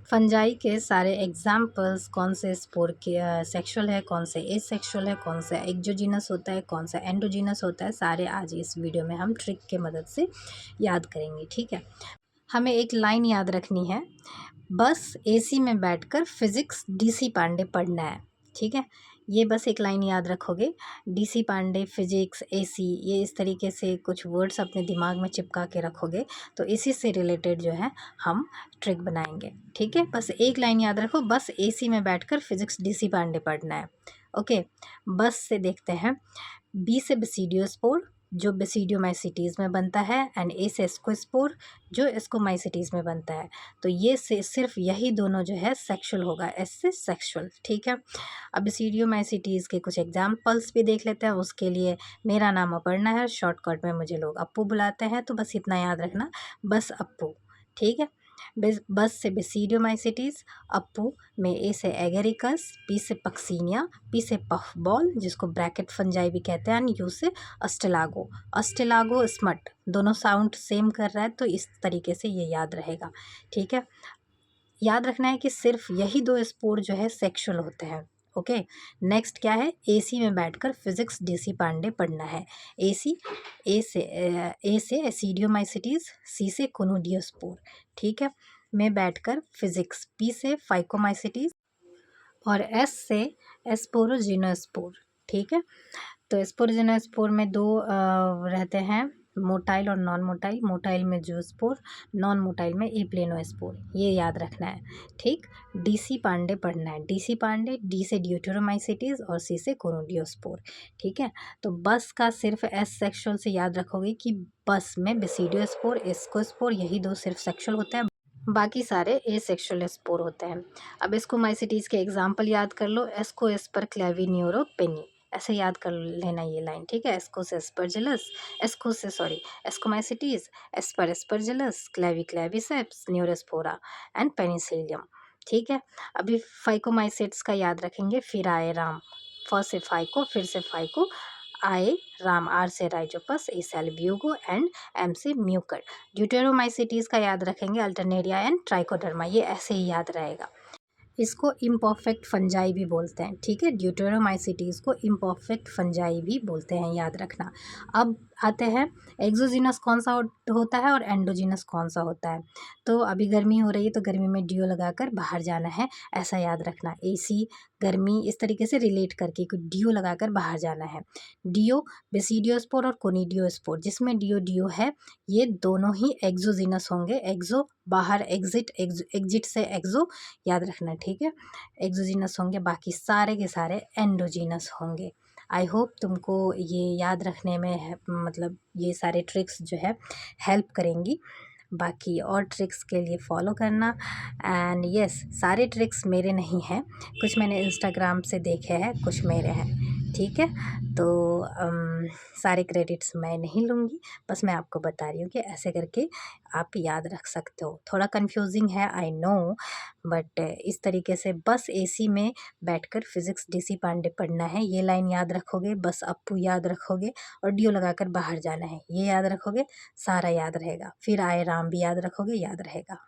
Fungi के सारे examples, कौन से स्पोर के सेक्सुअल है, कौन से एसेक्सुअल है, कौन सा एक्सोजीनस होता है, कौन सा एंडोजीनस होता है, सारे आज इस वीडियो में हम ट्रिक के मदद से याद करेंगे। ठीक है, हमें एक लाइन याद रखनी है, बस एसी में बैठकर फिजिक्स डीसी पांडे पढ़ना है। ठीक है, ये बस एक लाइन याद रखोगे, डीसी पांडे, फिजिक्स, एसी, ये इस तरीके से कुछ वर्ड्स अपने दिमाग में चिपका के रखोगे तो इसी से रिलेटेड जो है हम ट्रिक बनाएंगे। ठीक है, बस एक लाइन याद रखो, बस एसी में बैठकर फिजिक्स डीसी पांडे पढ़ना है। ओके, बस से देखते हैं, बी से बेसिडियोस्पोर जो बेसिडियोमाइसिटीज़ में बनता है, एंड ए से एस्कोस्पोर जो एस्कोमाइसिटीज़ में बनता है। तो ये से सिर्फ यही दोनों जो है सेक्सुअल होगा, एस से सेक्सुअल। ठीक है, अब बेसिडियोमाइसिटीज़ के कुछ एग्जाम्पल्स भी देख लेते हैं। उसके लिए मेरा नाम अपर्णा है, शॉर्टकट में मुझे लोग अप्पू बुलाते हैं, तो बस इतना याद रखना, बस अप्पू। ठीक है, बस से बेसिडियोमाइसिटीज़, अप्पू में ए से एगेरिकस, पी से पक्सीनिया, पी से पफ बॉल जिसको ब्रैकेट फंजाई भी कहते हैं, यू से अस्टेलागो। अस्टेलागो स्मट दोनों साउंड सेम कर रहा है, तो इस तरीके से ये याद रहेगा। ठीक है, याद रखना है कि सिर्फ यही दो स्पोर जो है सेक्सुअल होते हैं। ओके, नेक्स्ट क्या है, एसी में बैठकर फिजिक्स डीसी पांडे पढ़ना है। एसी, ए से एसिडियोमाइसिटीज, सी से कोनोडियोस्पोर। ठीक है, में बैठकर फिजिक्स, पी से फाइकोमाइसिटीज और एस से एस्पोरोजिनोस्पोर। ठीक है, तो स्पोरोजिनोस्पोर में दो रहते हैं, मोटाइल और नॉन मोटाइल। मोटाइल में जूस्पोर, नॉन मोटाइल में एप्लेनोस्पोर, ये याद रखना है। ठीक, डीसी पांडे पढ़ना है, डीसी पांडे, डी से ड्यूटेरोमाइसिटीज और सी से कोनोडियोस्पोर। ठीक है, तो बस का सिर्फ एस सेक्सुअल से याद रखोगे कि बस में बेसिडियोस्पोर, एस्कोस्पोर यही दो सिर्फ सेक्सुअल होता है, बाकी सारे ए सेक्सुअल स्पोर होते हैं। अब एस्कोमाइसिटीज़ के एग्जाम्पल याद कर लो, एस्को एस्पर क्लेविन्यूरो पेनी, ऐसे याद कर लेना ये लाइन। ठीक है, एस्को से एस्परजिलस, एस्को से sorry Ascomycetes, asper Aspergillus, clavi Claviceps, Neurospora and Penicillium. ठीक है, अभी फाइकोमाइसिट्स का याद रखेंगे, फिर आए राम, फ से फाइको, फिर से फाइको, आए राम, आर से राइजोपस, ए से एल्ब्यूगो एंड एम से म्यूकर। ड्यूटेरोमाइसिटीज़ का याद रखेंगे, अल्टरनेरिया एंड ट्राइकोडर्मा, ये ऐसे ही याद रहेगा। इसको इम्परफेक्ट फंजाई भी बोलते हैं। ठीक है, ड्यूटेरोमाइसिटीज़ को इम्परफेक्ट फंजाई भी बोलते हैं, याद रखना। अब आते हैं एक्सोजीनस कौन सा होता है और एंडोजीनस कौन सा होता है। तो अभी गर्मी हो रही है तो गर्मी में डियो लगाकर बाहर जाना है, ऐसा याद रखना। एसी, गर्मी, इस तरीके से रिलेट करके डियो लगाकर बाहर जाना है। डियो, बेसिडियोस्पोर और कोनिडियोस्पोर, जिसमें डियो डियो है, ये दोनों ही एक्सोजीनस होंगे। एक्सो बाहर, एग्जिट, एग्जिट से एक्सो, याद रखना। ठीक है, एक्सोजीनस होंगे, बाकी सारे के सारे एंडोजीनस होंगे। आई होप तुमको ये याद रखने में मतलब ये सारे ट्रिक्स जो है हेल्प करेंगी। बाकी और ट्रिक्स के लिए फॉलो करना। एंड यस, सारे ट्रिक्स मेरे नहीं हैं, कुछ मैंने इंस्टाग्राम से देखे हैं, कुछ मेरे हैं। ठीक है, तो सारे क्रेडिट्स मैं नहीं लूँगी, बस मैं आपको बता रही हूँ कि ऐसे करके आप याद रख सकते हो। थोड़ा कंफ्यूजिंग है, आई नो, बट इस तरीके से बस एसी में बैठकर फिजिक्स डीसी पांडे पढ़ना है, ये लाइन याद रखोगे, बस अप्पू याद रखोगे और डियो लगाकर बाहर जाना है, ये याद रखोगे, सारा याद रहेगा। फिर आए राम भी याद रखोगे, याद रहेगा।